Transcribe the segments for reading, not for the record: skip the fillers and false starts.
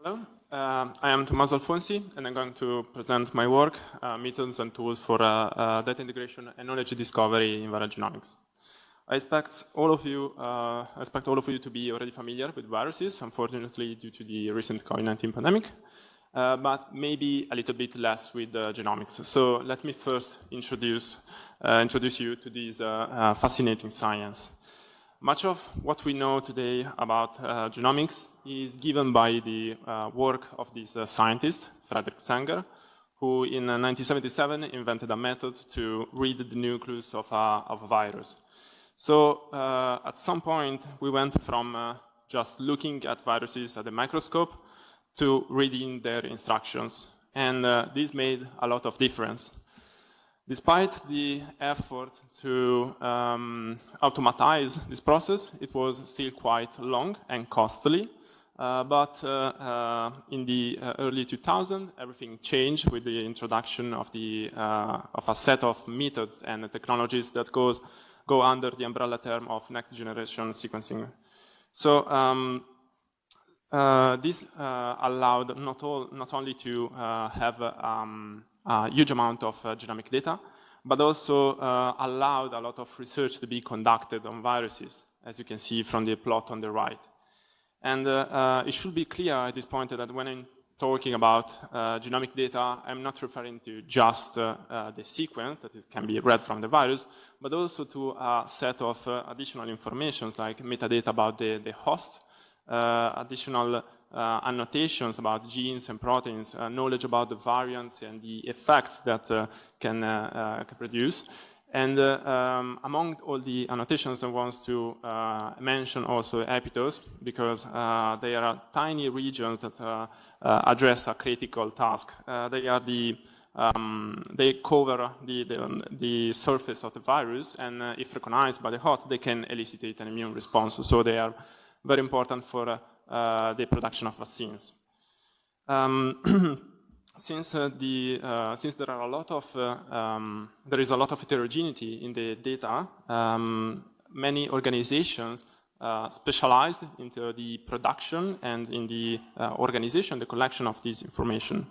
Hello, I am Tommaso Alfonsi, and I'm going to present my work, methods and tools for data integration and knowledge discovery in viral genomics. I expect all of you to be already familiar with viruses, unfortunately due to the recent COVID-19 pandemic, but maybe a little bit less with genomics. So let me first introduce you to this fascinating science. Much of what we know today about genomics is given by the work of this scientist, Frederick Sanger, who in 1977 invented a method to read the nucleus of a virus. So at some point we went from just looking at viruses at the microscope to reading their instructions, and this made a lot of difference. Despite the effort to automatize this process, it was still quite long and costly. But in the early 2000s, everything changed with the introduction of a set of methods and technologies that go under the umbrella term of next generation sequencing. So this allowed not only to have a huge amount of genomic data, but also allowed a lot of research to be conducted on viruses, as you can see from the plot on the right. And it should be clear at this point that when I'm talking about genomic data, I'm not referring to just the sequence that it can be read from the virus, but also to a set of additional informations like metadata about the host, additional annotations about genes and proteins, knowledge about the variants and the effects that can produce. And among all the annotations, I want to mention also epitopes, because they are tiny regions that address a critical task. They cover the surface of the virus, and if recognized by the host, they can elicit an immune response. So they are very important for the production of vaccines. Since there is a lot of heterogeneity in the data, many organizations specialize into the production and in the organization, the collection of this information.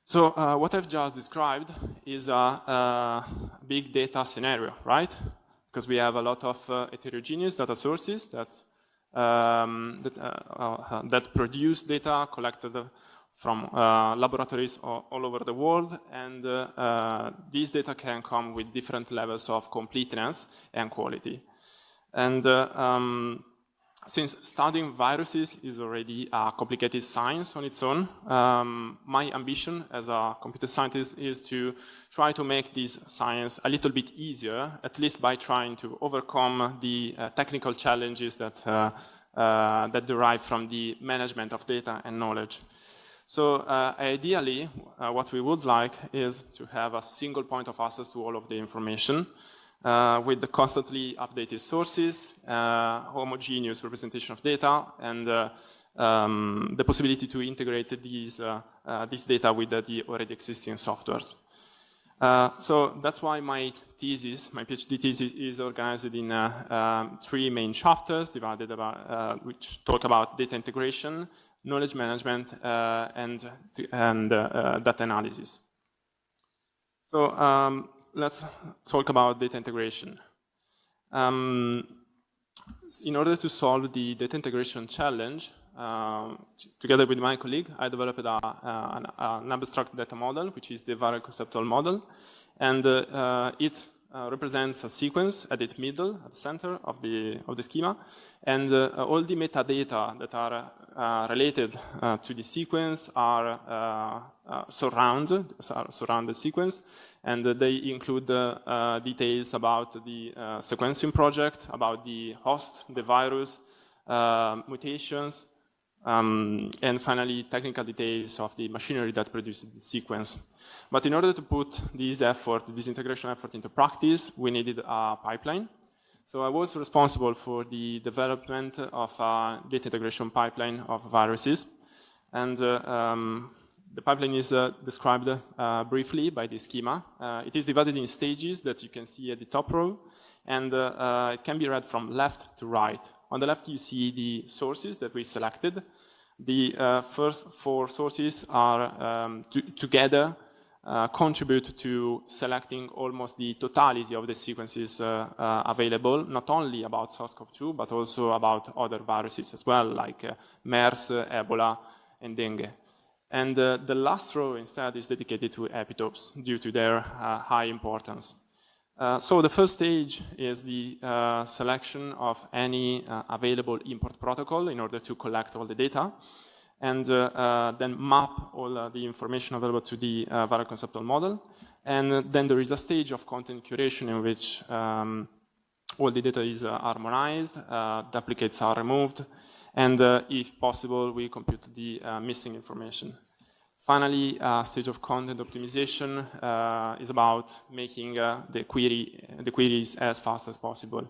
So what I've just described is a big data scenario, right? Because we have a lot of heterogeneous data sources that produce data collected from laboratories all over the world, and these data can come with different levels of completeness and quality. And since studying viruses is already a complicated science on its own, my ambition as a computer scientist is to try to make this science a little bit easier, at least by trying to overcome the technical challenges that derive from the management of data and knowledge. So ideally, what we would like is to have a single point of access to all of the information with the constantly updated sources, homogeneous representation of data, and the possibility to integrate this data with the already existing softwares. So that's why my PhD thesis is organized in 3 main chapters, divided which talk about data integration, knowledge management, and data analysis. So let's talk about data integration. In order to solve the data integration challenge, together with my colleague, I developed an abstract data model, which is the viral conceptual model, and it represents a sequence at its middle, at the center of the schema, and all the metadata that are related to the sequence surround the sequence, and they include details about the sequencing project, about the host, the virus, mutations, and finally technical details of the machinery that produces the sequence. But in order to put this integration effort into practice, we needed a pipeline. So I was responsible for the development of a data integration pipeline of viruses, and the pipeline is described briefly by the schema. It is divided in stages that you can see at the top row, and it can be read from left to right. On the left, you see the sources that we selected. The first 4 sources are together contribute to selecting almost the totality of the sequences available, not only about SARS-CoV-2, but also about other viruses as well, like MERS, Ebola, and dengue. And the last row instead is dedicated to epitopes due to their high importance. So the first stage is the selection of any available import protocol in order to collect all the data, and then map all the information available to the viral conceptual model. And then there is a stage of content curation in which all the data is harmonized, duplicates are removed, and if possible, we compute the missing information. Finally, stage of content optimization is about making the queries as fast as possible.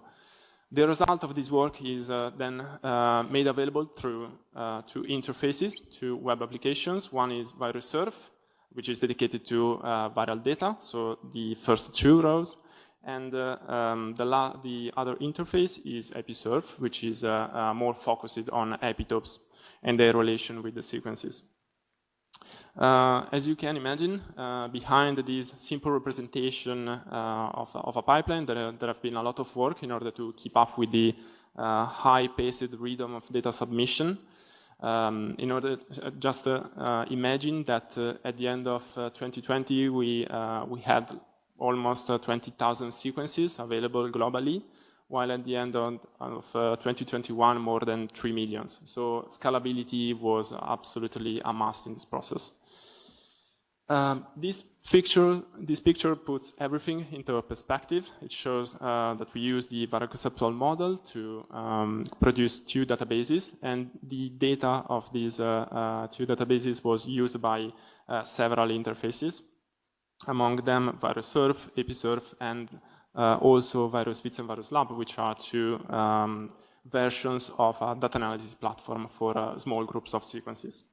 The result of this work is then made available through 2 interfaces, 2 web applications. One is VirusSurf, which is dedicated to viral data, so the first 2 rows. And the other interface is EpiSurf, which is more focused on epitopes and their relation with the sequences. As you can imagine, behind this simple representation of a pipeline, there have been a lot of work in order to keep up with the high-paced rhythm of data submission. In order, just imagine that at the end of 2020, we had almost 20,000 sequences available globally, while at the end of 2021, more than 3 million. So scalability was absolutely a must in this process. This picture puts everything into a perspective. It shows that we use the viral conceptual model to produce 2 databases, and the data of these 2 databases was used by several interfaces, among them VirusSurf, EpiSurf, and also VirusViz and VirusLab, which are 2 versions of a data analysis platform for small groups of sequences.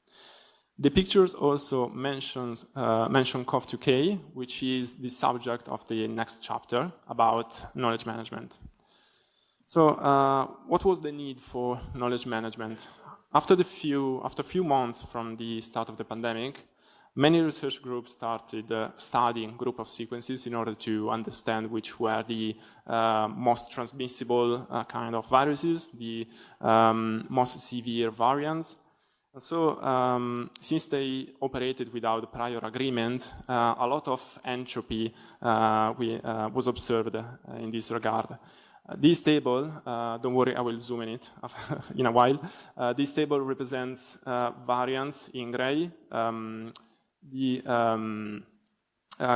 The pictures also mention CoV2K, which is the subject of the next chapter about knowledge management. So what was the need for knowledge management? After a few months from the start of the pandemic, many research groups started studying group of sequences in order to understand which were the most transmissible kind of viruses, the most severe variants. So, since they operated without prior agreement, a lot of entropy was observed in this regard. This table, don't worry, I will zoom in it in a while. This table represents variants in gray. The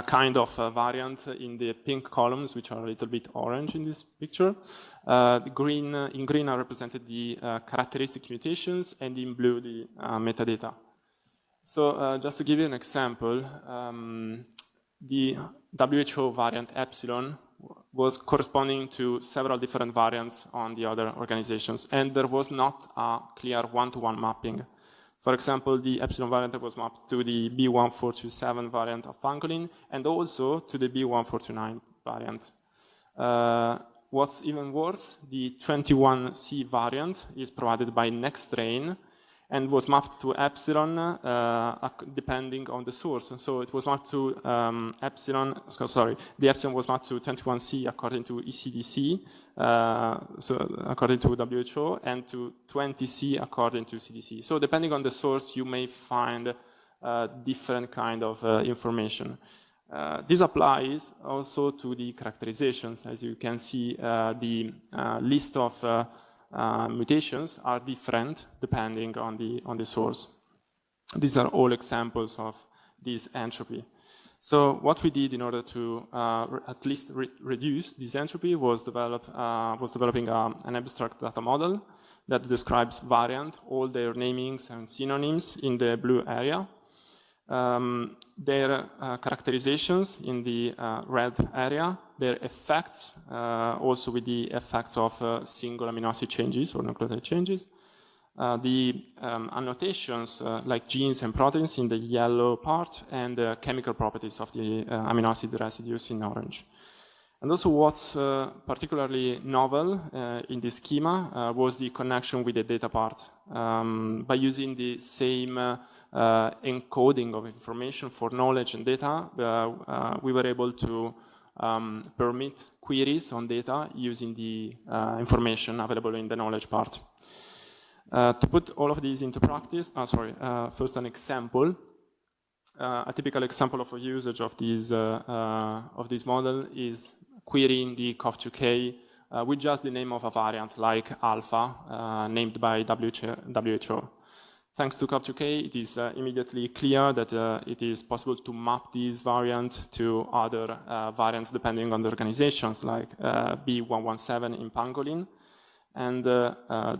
kind of variant in the pink columns, which are a little bit orange in this picture. In green are represented the characteristic mutations, and in blue the metadata. So just to give you an example, the WHO variant epsilon was corresponding to several different variants on the other organizations, and there was not a clear one-to-one mapping. For example, the epsilon variant was mapped to the B1427 variant of pangolin, and also to the B1429 variant. What's even worse, the 21C variant is provided by NextStrain and was mapped to epsilon depending on the source. And so it was mapped to the epsilon was mapped to 21C according to ECDC, so according to WHO, and to 20C according to CDC. So depending on the source, you may find different kind of information. This applies also to the characterizations. As you can see, the list of mutations are different depending on the source. These are all examples of this entropy. So what we did in order to at least reduce this entropy was developing an abstract data model that describes variant, all their namings and synonyms in the blue area, their characterizations in the red area, their effects, also with the effects of single amino acid changes or nucleotide changes, the annotations like genes and proteins in the yellow part, and chemical properties of the amino acid residues in orange. And also what's particularly novel in this schema was the connection with the data part. By using the same encoding of information for knowledge and data, we were able to permit queries on data using the information available in the knowledge part. To put all of these into practice, first an example. A typical example of a usage of this model is querying the COV2K with just the name of a variant like alpha, named by WHO. Thanks to COV2K, it is immediately clear that it is possible to map this variant to other variants depending on the organizations, like B117 in pangolin. And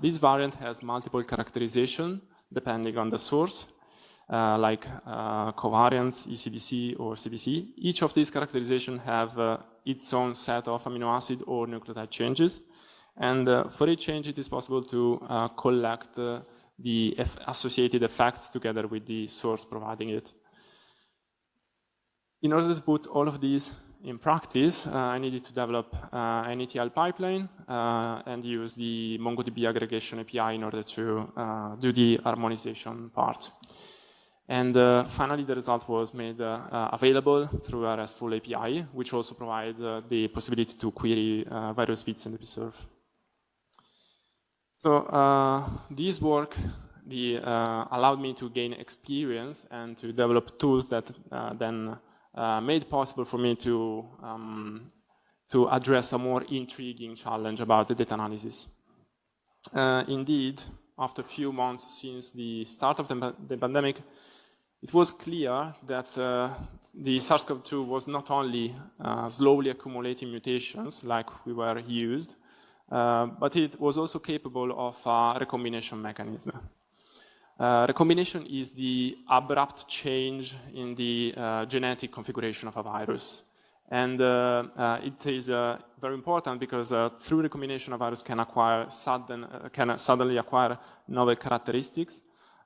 this variant has multiple characterization depending on the source, like covariants, ECDC, or CDC. Each of these characterizations have its own set of amino acid or nucleotide changes. And for each change, it is possible to collect the associated effects together with the source providing it. In order to put all of these in practice, I needed to develop an ETL pipeline and use the MongoDB aggregation API in order to do the harmonization part. And finally, the result was made available through a RESTful API, which also provides the possibility to query various bits in the preserve. So this work allowed me to gain experience and to develop tools that then made possible for me to address a more intriguing challenge about the data analysis. Indeed, after a few months since the start of the pandemic, it was clear that the SARS-CoV-2 was not only slowly accumulating mutations like we were used, but it was also capable of a recombination mechanism. Recombination is the abrupt change in the genetic configuration of a virus. And it is very important because through recombination, a virus can suddenly acquire novel characteristics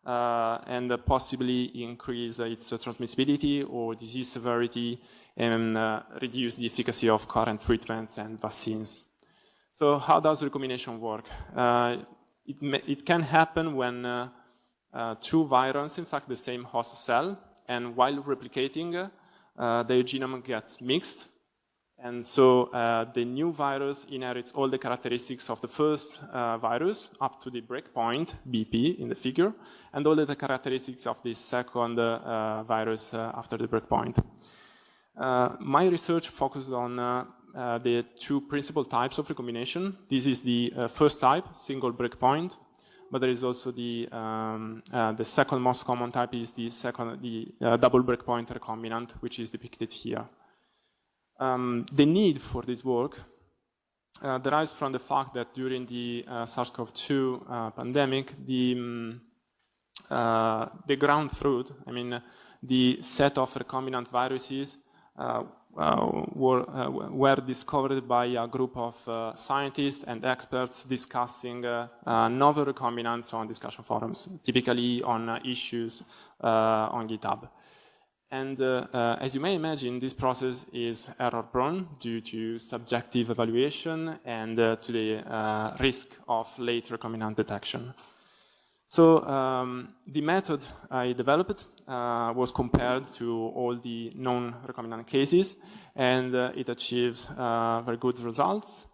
and possibly increase its transmissibility or disease severity and reduce the efficacy of current treatments and vaccines. So how does recombination work? It can happen when two virions infect the same host cell, and while replicating, their genome gets mixed. And so the new virus inherits all the characteristics of the first virus up to the breakpoint, BP, in the figure, and all the characteristics of the second virus after the breakpoint. My research focused on the two principal types of recombination. This is the first type, single breakpoint, but there is also the second most common type is the double breakpoint recombinant, which is depicted here. The need for this work derives from the fact that during the SARS-CoV-2 pandemic, the ground truth, I mean, the set of recombinant viruses were discovered by a group of scientists and experts discussing novel recombinants on discussion forums, typically on issues on GitHub. And as you may imagine, this process is error-prone due to subjective evaluation and to the risk of late recombinant detection. So the method I developed was compared to all the known recombinant cases, and it achieves very good results.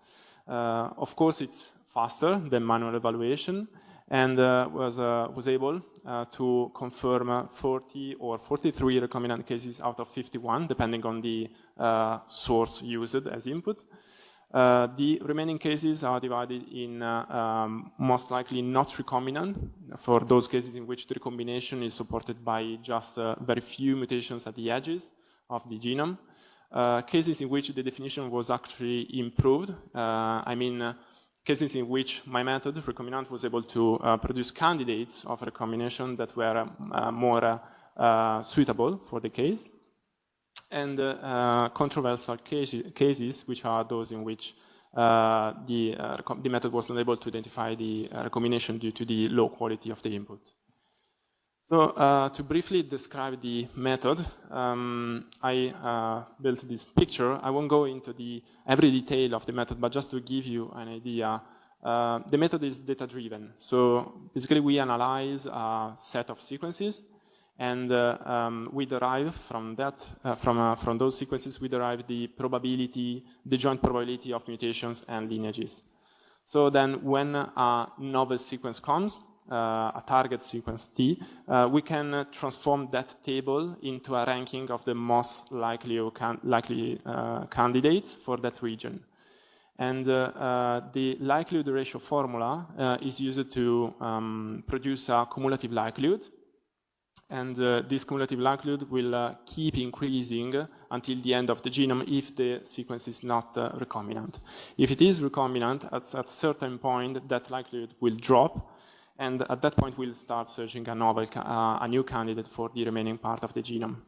Of course, it's faster than manual evaluation, and was able to confirm 40 or 43 recombinant cases out of 51, depending on the source used as input. The remaining cases are divided in most likely not recombinant, for those cases in which the recombination is supported by just very few mutations at the edges of the genome. Cases in which the definition was actually improved, I mean, cases in which my method, recombinant, was able to produce candidates of recombination that were more suitable for the case. And controversial cases, which are those in which the method was not able to identify the recombination due to the low quality of the input. So to briefly describe the method, I built this picture. I won't go into every detail of the method, but just to give you an idea, the method is data-driven. So basically, we analyze a set of sequences, and we derive from that, from those sequences, we derive the probability, the joint probability of mutations and lineages. So then, when a novel sequence comes, a target sequence T, we can transform that table into a ranking of the most likely candidates for that region. And the likelihood ratio formula is used to produce a cumulative likelihood. And this cumulative likelihood will keep increasing until the end of the genome if the sequence is not recombinant. If it is recombinant, at a certain point, that likelihood will drop. And at that point, we'll start searching a new candidate for the remaining part of the genome.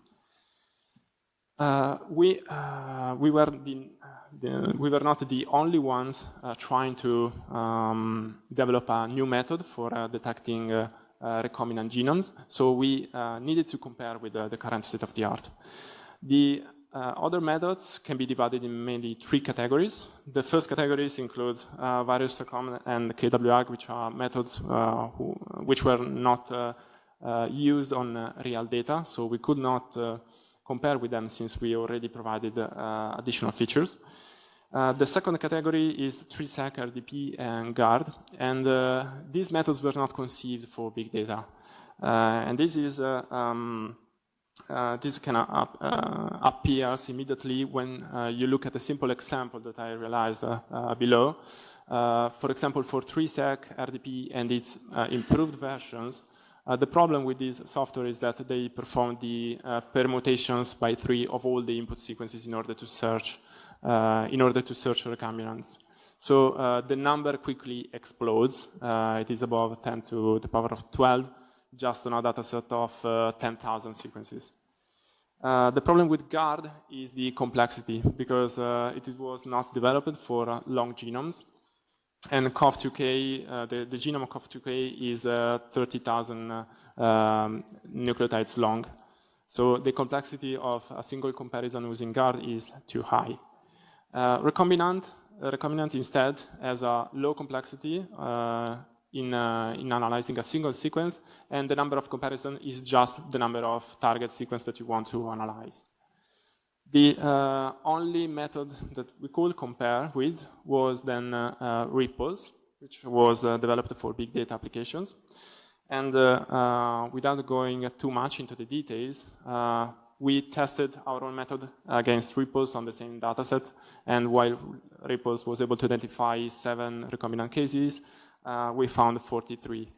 We were not the only ones trying to develop a new method for detecting recombinant genomes, so we needed to compare with the current state of the art. The other methods can be divided in mainly 3 categories. The first categories include virus recombinant and KWAG, which are methods which were not used on real data, so we could not compare with them since we already provided additional features. The second category is 3-seq, RDP, and GARD, and these methods were not conceived for big data. And this is this can appears immediately when you look at a simple example that I realized below. For example, for 3-seq, RDP, and its improved versions, the problem with this software is that they perform the permutations by 3 of all the input sequences in order to search recombinants. So the number quickly explodes. It is above 10 to the power of 12, just on a data set of 10,000 sequences. The problem with GARD is the complexity, because it was not developed for long genomes. And COV2K, the genome of COV2K is 30,000 nucleotides long. So the complexity of a single comparison using GARD is too high. Recombinant instead has a low complexity in analyzing a single sequence, and the number of comparisons is just the number of target sequence that you want to analyze. The only method that we could compare with was then Ripples, which was developed for big data applications. And without going too much into the details, we tested our own method against Ripples on the same dataset, and while Ripples was able to identify 7 recombinant cases, we found 43.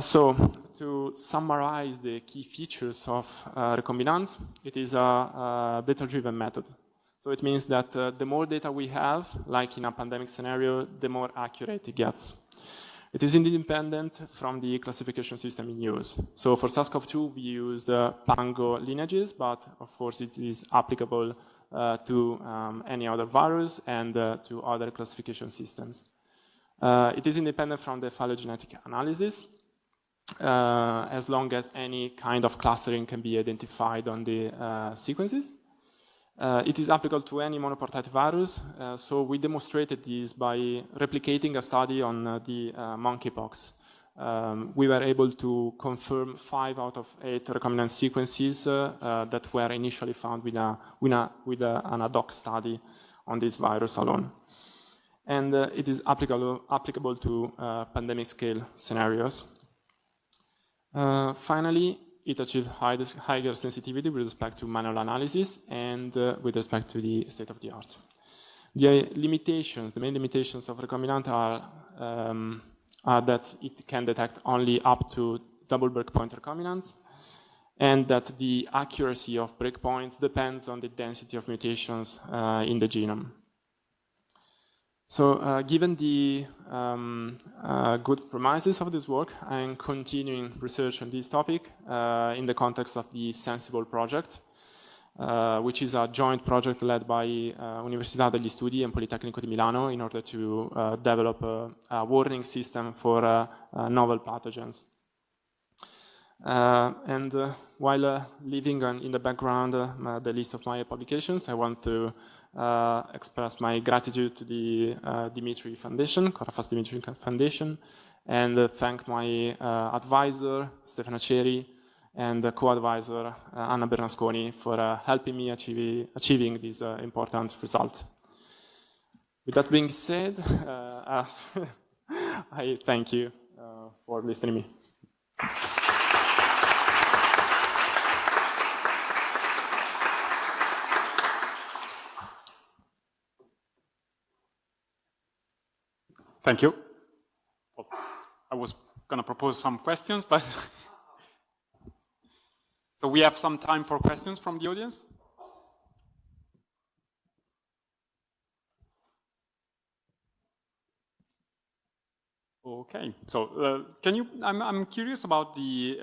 So, to summarize the key features of recombinants, it is a data-driven method. So it means that the more data we have, like in a pandemic scenario, the more accurate it gets. It is independent from the classification system in use. So for SARS-CoV-2, we used Pango lineages, but of course it is applicable to any other virus and to other classification systems. It is independent from the phylogenetic analysis, as long as any kind of clustering can be identified on the sequences. It is applicable to any monopartite virus, so we demonstrated this by replicating a study on the monkeypox. We were able to confirm 5 out of 8 recombinant sequences that were initially found with an ad hoc study on this virus alone. And it is applicable to pandemic scale scenarios. Finally, it achieved higher sensitivity with respect to manual analysis and with respect to the state of the art. The main limitations of recombinant are that it can detect only up to double breakpoint recombinants, and that the accuracy of breakpoints depends on the density of mutations in the genome. So given the good premises of this work, I am continuing research on this topic in the context of the Sensible project, which is a joint project led by Università degli Studi and Politecnico di Milano in order to develop a warning system for novel pathogens. While leaving in the background the list of my publications, I want to express my gratitude to the Dimitri Foundation, Chorafas Dimitri Foundation, and thank my advisor, Stefano Ceri, and co-advisor, Anna Bernasconi, for helping me achieving this important result. With that being said, I thank you for listening to me. Thank you. Well, I was going to propose some questions, but so we have some time for questions from the audience. Okay, so can you? I'm curious about the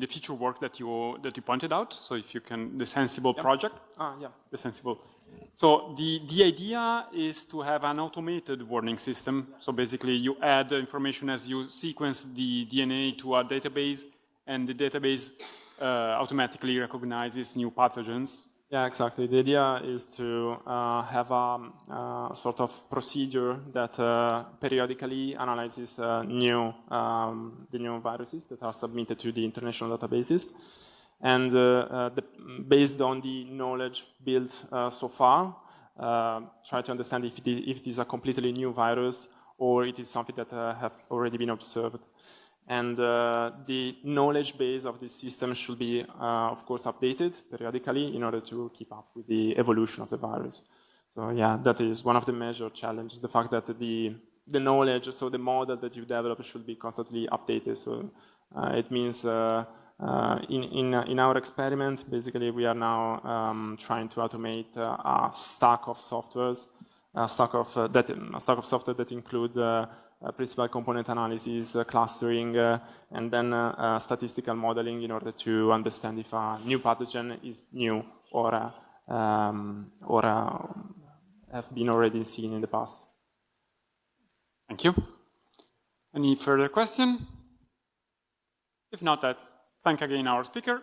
feature work that you pointed out. So if you can, the Sensible project. Yeah, the Sensible. So the idea is to have an automated warning system. So basically, you add the information as you sequence the DNA to a database, and the database automatically recognizes new pathogens. Yeah, exactly. The idea is to have a sort of procedure that periodically analyzes the new viruses that are submitted to the international databases. And based on the knowledge built so far, try to understand if it is a completely new virus or it is something that have already been observed. And the knowledge base of this system should be, of course, updated periodically in order to keep up with the evolution of the virus. So yeah, that is one of the major challenges, the fact that the knowledge, so the model that you develop should be constantly updated. So it means in our experiment, basically we are now trying to automate a stack of softwares, a stack of software that includes principal component analysis, clustering, and then statistical modeling in order to understand if a new pathogen is new or have been already seen in the past. Thank you. Any further question? If not, let's thank again our speaker.